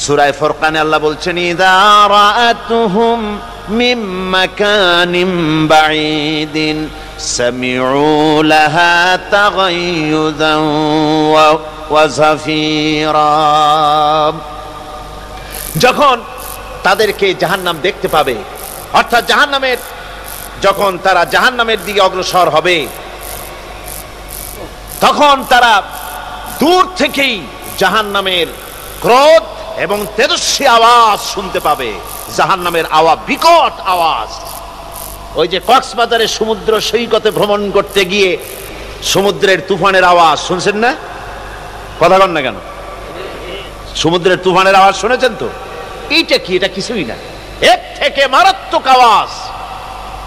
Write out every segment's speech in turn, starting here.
সূরা ফুরকানে আল্লাহ বলছেন ইযা রাআতুহুম মিন মাকানিন বাঈদিন সামিউ লাহা তাগায়্যুযান ওয়া যাফীরা। যখন তাদেরকে জাহান্নাম দেখতে পাবে, অর্থাৎ জাহান্নামের যখন তারা জাহান্নামের দিকে অগ্রসর হবে, তখন তারা দূর থেকেই জাহান্নামের ক্রোধ এবং তেজস্বী আওয়াজ শুনতে পাবে। জাহান্নামের আওয়াজ, বিকট আওয়াজ। ওই যে কক্সবাজারে সমুদ্র সৈকতে ভ্রমণ করতে গিয়ে সমুদ্রের তুফানের আওয়াজ শুনছেন না? কথা বলেন না কেন? সমুদ্রের তুফানের আওয়াজ শুনেছেন তো? এইটা কি? এটা কিছুই না, এর থেকে মারাত্মক আওয়াজ,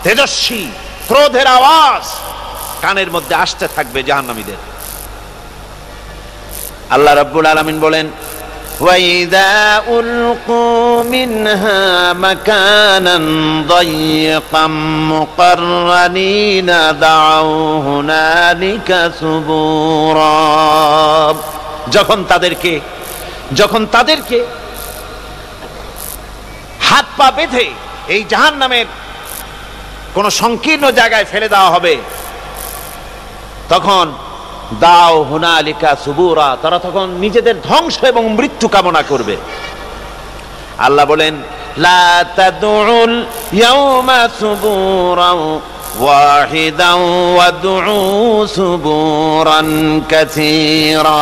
তেজস্বী ক্রোধের আওয়াজ কানের মধ্যে আসতে থাকবে জাহান্নামীদের। আল্লাহ রাব্বুল আলামিন বলেন وَإِذَا أُلْقُوا مِنْهَا مَكَانًا ضَيِّقًا مُقَرَّنِينَ دَعَوْا هُنَالِكَ ثُبُورًا। যখন তাদেরকে হাত পা বেঁধে এই জাহান্নামের কোন সংকীর্ণ জায়গায় ফেলে দেওয়া হবে, তখন দাও হুনালিকা সুবুরা, তারা তখন নিজেদের ধ্বংস এবং মৃত্যু কামনা করবে। আল্লাহ বলেন লা তাদউল ইয়াউমা সুবুরান ওয়াহিদান ওয়াদউ সুবুরান কাসীরা।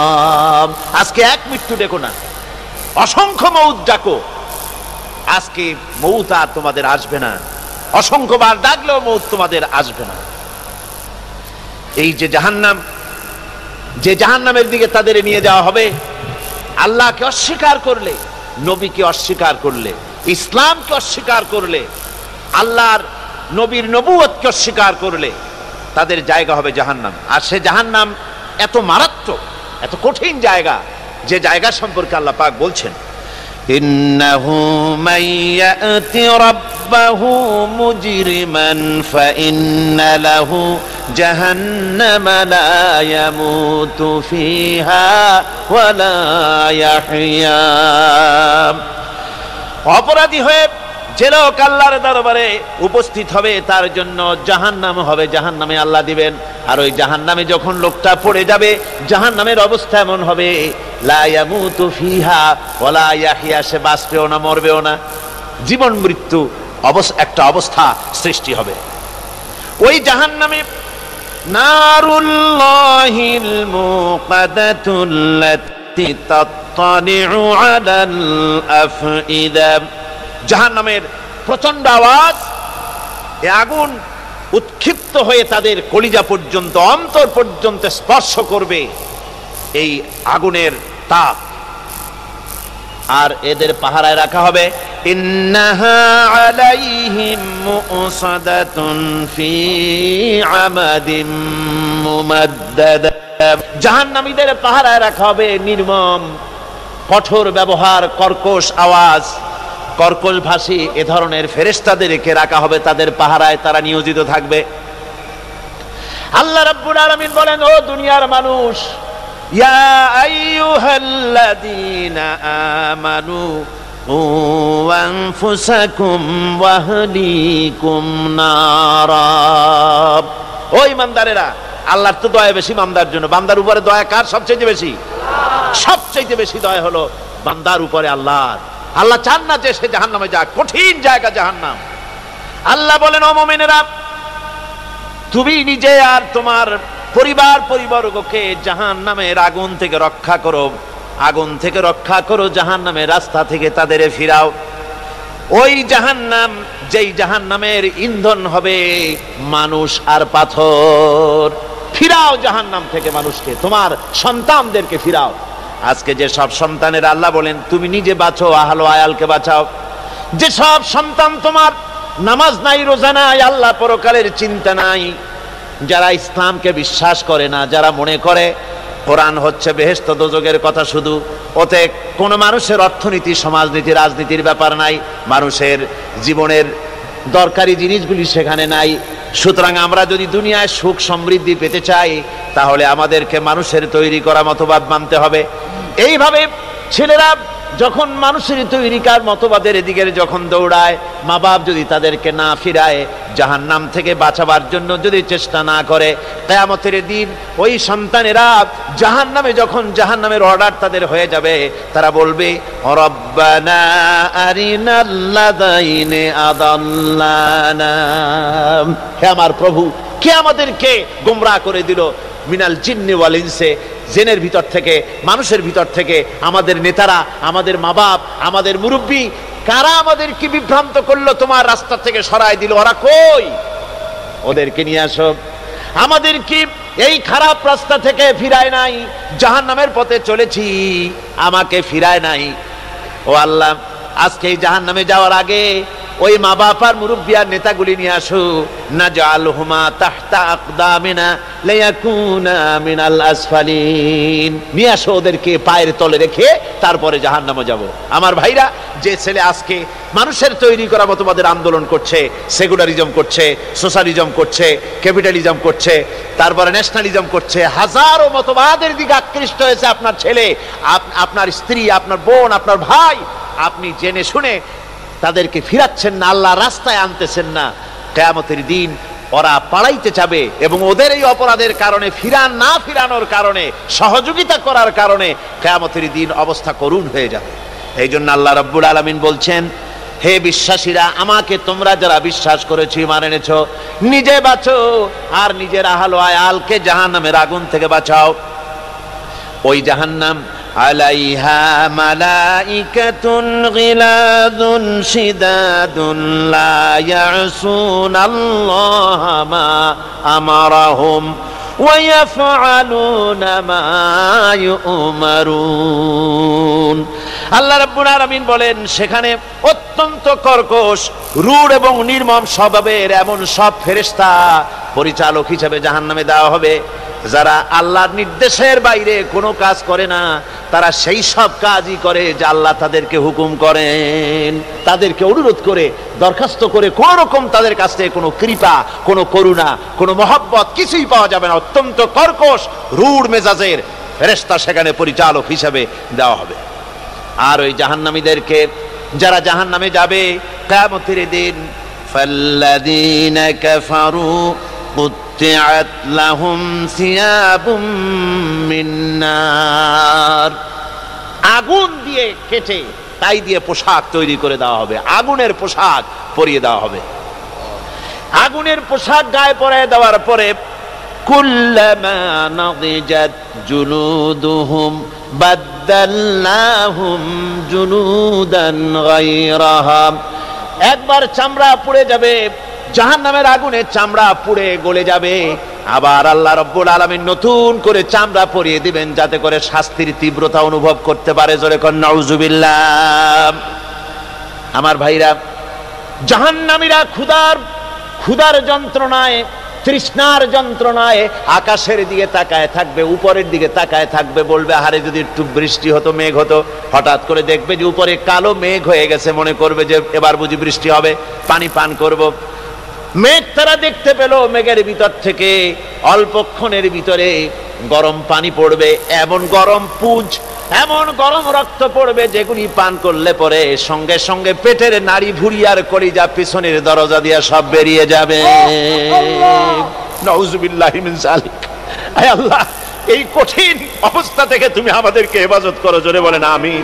আজকে এক মৃত্যু ডেকো না, অসংখ্য মউত ডাকো। আজকে মউত আর তোমাদের আসবে না, অসংখ্যবার ডাকলেও মউত তোমাদের আসবে না। এই যে জাহান্নাম, যে জাহান্নামের দিকে তাদের নিয়ে যাওয়া হবে, আল্লাহকে অস্বীকার করলে, নবীকে অস্বীকার করলে, ইসলামকে অস্বীকার করলে, আল্লাহর নবীর নবুয়তকে অস্বীকার করলে তাদের জায়গা হবে জাহান্নাম। আর সে জাহান্নাম এত মারাত্মক, এত কঠিন জায়গা, যে জায়গা সম্পর্কে আল্লাহ পাক বলছেন ইন্নাহু মাইয়াতি রাব্বাহু মুজরিমান ফাইন্না লাহু জাহান্নামা লা ইয়ামুতু ফিহা ওয়া লা ইয়াহইয়া। অপরাধী হয়ে যে লোক আল্লাহর দরবারে উপস্থিত হবে তার জন্য জাহান্নাম হবে, জাহান্নামে আল্লাহ দিবেন। আর ওই জাহান্নামে যখন লোকটা পড়ে যাবে, জাহান্নামের অবস্থা এমন হবে লা ইয়ামুতু ফিহা ওয়া লা ইয়াহইয়া, সে বাঁচবেও না মরবেও না, জীবন মৃত্যু একটা অবস্থা সৃষ্টি হবে। ওই জাহান্নামে নারুল্লাহিল মুকাদাতুল্লাতী তাত্তালিউ আলাল আফইদা, জাহান্নামের প্রচন্ড আওয়াজ, এই আগুন উৎক্ষিপ্ত হয়ে তাদের কলিজা পর্যন্ত, অন্তর পর্যন্ত স্পর্শ করবে এই আগুনের তাপ। আর এদের পাহারায় রাখা হবে ইন্নাহা আলাইহিম মুসাদাতুন ফি আমাদিম মুমাদ্দাদা, জাহান্নামীদের পাহারায় রাখা হবে নির্মম, কঠোর ব্যবহার, কর্কশ আওয়াজ, কর্কশ ভাষী এ ধরনের ফেরেশতাদেরকে রাখা হবে তাদের পাহারায়, তারা নিয়োজিত থাকবে। আল্লাহ রাব্বুল আলামিন বলেন, ও দুনিয়ার মানুষ, ইয়া আইয়ুহাল্লাযীনা আমানু কু আনফুসাকুম ওয়া আহলিকুম নারা। ও ঈমানদারেরা, আল্লাহর তো দয়া বেশি বান্দার জন্য। বান্দার উপরে দয়া কার সবচেয়ে বেশি? সবচেয়ে বেশি দয়া হলো বান্দার উপরে আল্লাহর। আল্লাহ চান না যে সে জাহান্নামে যাক, কঠিন জায়গা জাহান্নাম। আল্লাহ বলেন, ও মুমিনেরা, তুমি নিজে আর তোমার পরিবারবর্গকে জাহান্নামের আগুন থেকে রক্ষা করো, আগুন থেকে রক্ষা করো, জাহান্নামের রাস্তা থেকে তাদের ফিরাও। ওই জাহান্নাম, যেই জাহান্নামের ইন্ধন হবে মানুষ আর পাথর, ফিরাও জাহান্নাম থেকে মানুষকে, তোমার সন্তানদেরকে ফিরাও। আজকে যে সব সন্তানের আল্লাহ বলেন তুমি নিজে বাঁচো, আহল আয়ালকে বাঁচাও। যে সব সন্তান তোমার নামাজ নাই, রোজা নাই, আল্লাহ পরকালের চিন্তা নাই, যারা ইসলামকে বিশ্বাস করে না, যারা মনে করে কোরআন হচ্ছে বেহেশত দোজখের কথা শুধু, ওতে কোনো মানুষের অর্থনীতি, সমাজনীতি, রাজনীতির ব্যাপার নাই, মানুষের জীবনের দরকারি জিনিসগুলি সেখানে নাই। সুতরাং আমরা যদি দুনিয়ায় সুখ সমৃদ্ধি পেতে চাই, তাহলে আমাদেরকে মানুষের তৈরি করা মতবাদ মানতে হবে। এইভাবে ছেলেরা যখন মানুষের তৈরিকার মতবাদের এদিকে যখন দৌড়ায়, মা বাপ যদি তাদেরকে না ফিরায়, জাহান্নাম থেকে বাঁচাবার জন্য যদি চেষ্টা না করে, কিয়ামতের দিন ওই সন্তানেরা জাহান্নামে যখন জাহান্নামের অর্ডার তাদের হয়ে যাবে, তারা বলবে রব্বানা আরিনাল্লাযাইনি আদাল্লানা, হে আমার প্রভু, কে আমাদেরকে গোমরাহ করে দিল, মিনাল জিন্নি ওয়াল ইনসি, জিনের ভিতর থেকে মানুষের ভিতর থেকে, আমাদের নেতারা, আমাদের মা বাপ, আমাদের মুরব্বী, কারা আমাদেরকে বিভ্রান্ত করলো, তোমার রাস্তা থেকে সরায় দিল, ওরা কই? ওদেরকে নিয়ে আসো। আমাদেরকে এই খারাপ রাস্তা থেকে ফিরায় নাই, জাহান্নামের পথে চলেছি, আমাকে ফিরায় নাই। ও আল্লাহ, আজকে এই জাহান্নামে যাওয়ার আগে ওই মা বাপ আর মুরব্বী আর নেতাগুলি নিয়ে আসো, নাজআলহুমা তাহতা আকদামিনা লিয়াকুনা মিনাল আসফালিন, নিয়ে আসো, ওদেরকে পায়ের তলে রেখে তারপরে জাহান্নামে যাব। আমার ভাইরা, যে ছেলে আজকে মানুষের তৈরি করা মতবাদের আন্দোলন করছে, সেকুলারিজম করছে, সোশ্যালিজম করছে, ক্যাপিটালিজম করছে, তারপরে ন্যাশনালিজম করছে, হাজারো মতবাদের দিকে আকৃষ্ট হয়েছে আপনার ছেলে, আপনার স্ত্রী, আপনার বোন, আপনার ভাই, আপনি জেনে শুনে তাদেরকে ফিরাচ্ছেন না, আল্লাহর রাস্তায় আনতেছেন না। কিয়ামতের দিন ওরা পালাইতে যাবে এবং ওদের এই অপরাধের কারণে, না ফিরানোর কারণে, সহযোগিতা করার কারণে কিয়ামতের দিন অবস্থা করুণ হয়ে যাবে। এই জন্য আল্লাহ রাব্বুল আলামিন বলছেন, হে বিশ্বাসীরা, আমাকে তোমরা যারা বিশ্বাস করেছো, ঈমান এনেছো, নিজে বাঁচো আর নিজের আহল ও আয়ালকে জাহান্নামের আগুন থেকে বাঁচাও। ওই জাহান্নাম আলাইহা মালাইকাতুন গিলাযুন শিদাদুন লা ইয়াসুনাল্লাহা মা আমারাহুম ওয়া ইয়াফআলুনা মা ইউমারুন। আল্লাহ রাব্বুল আলামিন বলেন, সেখানে অত্যন্ত কর্কশ, রূঢ় এবং নির্মম স্বভাবের এমন সব ফেরেশতা পরিচালক হিসেবে জাহান্নামে দেওয়া হবে, যারা আল্লাহর নির্দেশের বাইরে কোনো কাজ করে না, তারা সেই সব কাজই করে যা আল্লাহ তাদেরকে হুকুম করেন। তাদেরকে অনুরোধ করে, দরখাস্ত করে কোন রকম তাদের কাছ থেকে কোনো কৃপা, কোনো করুণা, কোনো মহব্বত কিছুই পাওয়া যাবে না। অত্যন্ত কর্কশ, রূঢ় মেজাজের ফেরেশতা সেখানে পরিচালক হিসেবে দেওয়া হবে। আর ওই জাহান্নামীদেরকে, যারা জাহান্নামে যাবে কিয়ামতের দিন, ফাল্লাযীনা কাফারু কুত্তিআত লাহুম সিয়াবুম মিন নার, আগুন দিয়ে কেটে তাই দিয়ে পোশাক তৈরি করে দেওয়া হবে, আগুনের পোশাক পরিয়ে দেওয়া হবে। আগুনের পোশাক গায়ে পরিয়ে দেওয়ার পরে কুল্লামা নাদিজাত জুলুদুহুম বাদদালনাহুম জুলুদান গায়রাহা, একবার চামড়া পুড়ে যাবে, জাহান্নামের আগুনে চামড়া পুড়ে গলে যাবে, আবার আল্লাহ রাব্বুল আলামিন নতুন করে চামড়া পরিয়ে দিবেন, যাতে করে শাস্তির তীব্রতা অনুভব করতে পারে। জোরে কোন নাউজুবিল্লাহ। আমার ভাইরা, জাহান্নামীরা ক্ষুধার যন্ত্রণায়, তৃষ্ণার যন্ত্রণায় আকাশের দিকে তাকায় থাকবে, উপরের দিকে তাকায় থাকবে, বলবে, আরে যদি একটু বৃষ্টি হতো, মেঘ হতো। হঠাৎ করে দেখবে যে উপরে কালো মেঘ হয়ে গেছে, মনে করবে যে এবার বুঝি বৃষ্টি হবে, পানি পান করব। মেঘ তারা দেখতে পেল, মেঘের ভিতর থেকে অল্পক্ষণের ভিতরে গরম পানি পড়বে, এমন গরম পুঁজ, এমন গরম রক্ত পড়বে, যেগুলি পান করলে পরে সঙ্গে সঙ্গে পেটের নাড়ি, ভুঁড়ি আর কলিজা পিছনের দরজা দিয়ে সব বেরিয়ে যাবে। নাউজুবিল্লাহি মিন যালিক। আয় আল্লাহ, এই কঠিন অবস্থা থেকে তুমি আমাদেরকে হেফাজত করো। জোরে বলেন আমিন।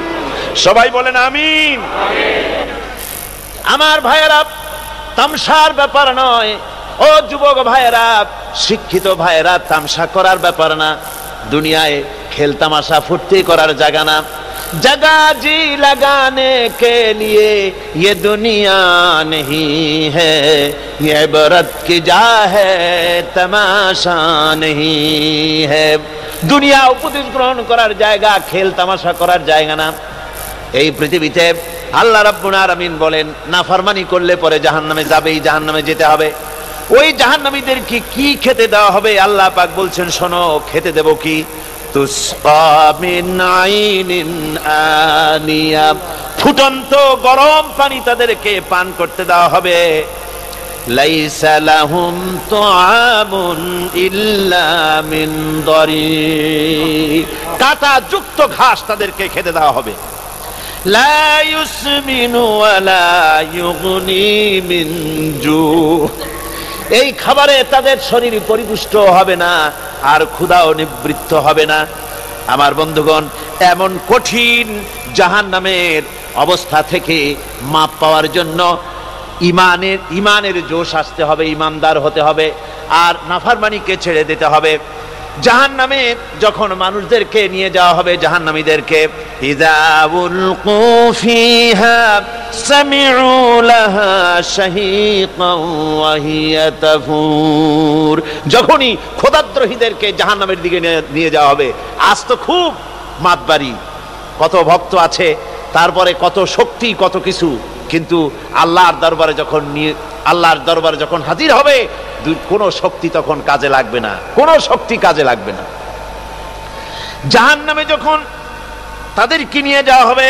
সবাই বলেন আমিন। আমার ভাইয়েরা, তামসার ব্যাপার নয়। ও যুবক ভাইয়েরা, শিক্ষিত ভাইয়েরা, তামসা করার ব্যাপার না। দুনিয়ায় খেল তামাশা ফুর্তি করার জায়গা না। जगह जी लगाने के लिए ये दुनिया नहीं है, ये इबरत की जा है तमाशा नहीं है। দুনিয়া উপদেশ গ্রহণ করার জায়গা, খেল তামাশা করার জায়গা না। এই পৃথিবীতে আল্লাহ রাব্বুল আলামিন বলেন, নাফরমানি করলে পরে জাহান্নামে যাবেই, জাহান্নামে যেতে হবে। ওই জাহান্নামীদেরকে কি খেতে দেওয়া হবে? আল্লাহ পাক বলছেন, শোনো, খেতে দেব কি? তুসকা মিন আইনিন আনিয়া, ফুটন্ত গরম পানি তাদেরকে পান করতে দেওয়া হবে। লাইসা লাহুম তুআমুন ইল্লা মিন দরি, কাঁটা যুক্ত ঘাস তাদেরকে খেতে দেওয়া হবে। লা ইউসমিনু ওয়া লা ইউগনি মিন জু। এই খাবারে তাদের শরীর পরিপুষ্ট হবে না, আর ক্ষুধাও নিবৃত্ত হবে না। আমার বন্ধুগণ, এমন কঠিন জাহান্নামের অবস্থা থেকে মাপ পাওয়ার জন্য ইমানের জোশ আসতে হবে, ইমানদার হতে হবে, আর নাফরমানিকে ছেড়ে দিতে হবে। জাহান্নামে যখন মানুষদেরকে নিয়ে যাওয়া হবে, জাহান্নামীদেরকে, ইযা উলকু ফিহা সামিউ লাহা শাহীকান ওয়া হিয়া তাফুর। যখনই খোদাদ্রোহীদেরকে জাহান্নামের দিকে নিয়ে যাওয়া হবে, আজ তো খুব মাতবাড়ি, কত ভক্ত আছে, তারপরে কত শক্তি, কত কিছু, কিন্তু আল্লাহর দরবারে যখন হাজির হবে, কোনো শক্তি তখন কাজে লাগবে না, কোনো শক্তি কাজে লাগবে না। জাহান্নামে যখন তাদেরকে নিয়ে যাওয়া হবে,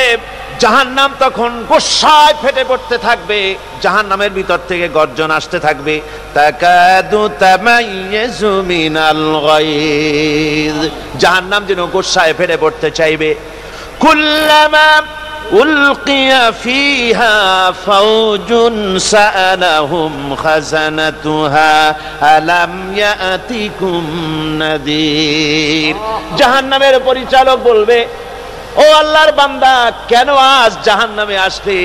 জাহান্নাম তখন গোসায় ফেটে পড়তে থাকবে, জাহান্নামের ভিতর থেকে গর্জন আসতে থাকবে, তাকাদু তামাইয়াজু মিনাল গায়জ। জাহান্নাম যেন গোসায় ফেটে পড়তে চাইবে। কুল্লামা উলকিয়া ফিহা ফাওজুন সাআলাহুম খাজানাতুহা আলাম ইয়াতিকুম নাযীর। জাহান্নামের পরিচালক বলবে, ও আল্লাহর বান্দা, কেন আজ জাহান্নামে আসলি,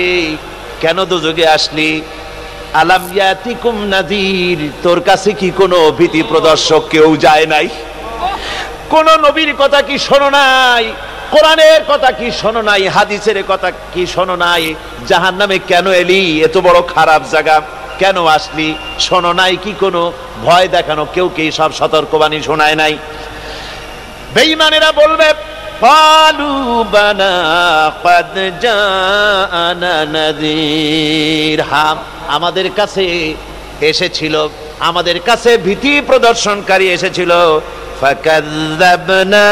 কেন দোজখে আসলি? আলাম ইয়াতিকুম নাযীর, তোর কাছে কি কোনো ভীতি প্রদর্শক কেউ যায় নাই? কোন নবীর কথা কি শোনো নাই? কোরআনের কথা কি শোনো নাই? হাদিসের কথা কি শোনো নাই? জাহান্নামে কেন এলি? এত বড় খারাপ জায়গা কেন আসলি? শোনো নাই কি? কোনো ভয় দেখানো কেউ কি সব সতর্কবাণী শোনায় নাই? বেঈমানেরা বলবে, ক্বালু বালা ক্বাদ জাআনা নাযীর। হ্যাঁ, আমাদের কাছে এসেছিল, আমাদের কাছে ভীতি প্রদর্শনকারী এসেছিল। ফাকাযযাবনা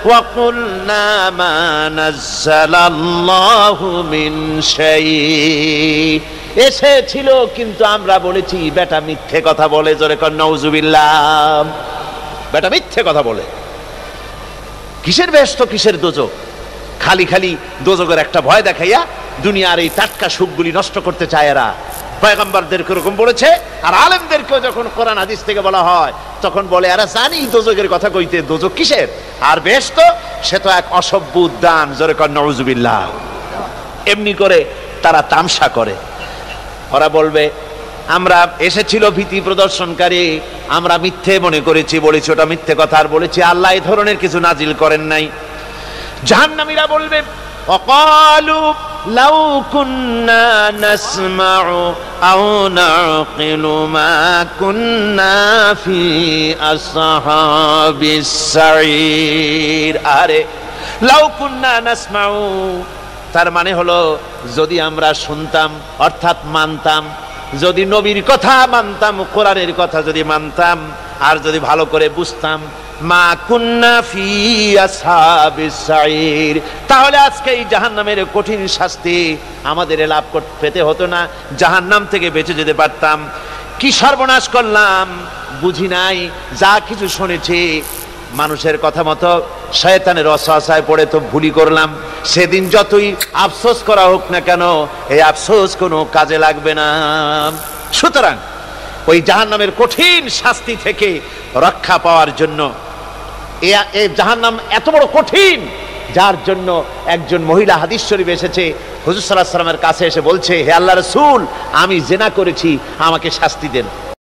ওয়া কুলনা মা নাযালাল্লাহু মিন শাই। এসেছিল, কিন্তু আমরা বলেছি বেটা মিথ্যে কথা বলে। জোরে কর নাউযুবিল্লাহ। বেটা মিথ্যে কথা বলে। কিসের বেহেশত, কিসের দোজখ? খালি খালি দোজখের একটা ভয় দেখাইয়া দুনিয়ার এই টাটকা সুখগুলি নষ্ট করতে চায় এরা। পয়গম্বরদেরকে এরকম বলেছে, আর আলেমদেরকেও যখন কোরআন হাদিস থেকে বলা হয় তখন বলে, এরা জানি দোজখের কথা কইতে, দোজখ কিসের? আর বেহেশত সে তো এক অসভ্য উদ্যান। জোরে কর নাউযুবিল্লাহ। এমনি করে তারা তামসা করে। ওরা বলবে, আমরা এসেছিল ভীতি প্রদর্শনকারী, আমরা মিথ্যে মনে করেছি, বলেছি ওটা মিথ্যে কথা, আর বলেছি আল্লাহ এই ধরনের কিছু নাজিল করেন নাই। জাহান্নামীরা বলবে, ওয়াকালু লাউ কুন্না নাসমাউ আও নাকিলু মা কুন্না ফি আসহাবিস সাঈর। আরে লাউ কুন্না নাসমাউ, তার মানে হলো যদি আমরা শুনতাম, অর্থাৎ মানতাম, যদি নবীর কথা মানতাম, কোরআনের কথা যদি মানতাম, আর যদি ভালো করে বুঝতাম, মা কুন্না ফি আসহাবিস সাঈর, তাহলে আজকে এই জাহান্নামের কঠিন শাস্তি আমাদের লাভ পেতে হতো না, জাহান্নাম থেকে বেঁচে যেতে পারতাম। কি সর্বনাশ করলাম, বুঝি নাই, যা কিছু শুনেছি মানুষের কথা মতো শয়তানের ওয়াসওয়াসায় পড়ে তো ভুলই করলাম। সেদিন যতই আফসোস করা হোক না কেন, এই আফসোস কোনো কাজে লাগবে না। সুতরাং ওই জাহান্নামের কঠিন শাস্তি থেকে রক্ষা পাওয়ার জন্য, এই জাহান্নাম এত বড় কঠিন, যার জন্য একজন মহিলা হাদিস শরীফে এসেছে, হুজুর সাল্লাল্লাহু আলাইহি ওয়াসাল্লামের কাছে এসে বলছে, হে আল্লাহর রাসূল, আমি জিনা করেছি, আমাকে শাস্তি দেন।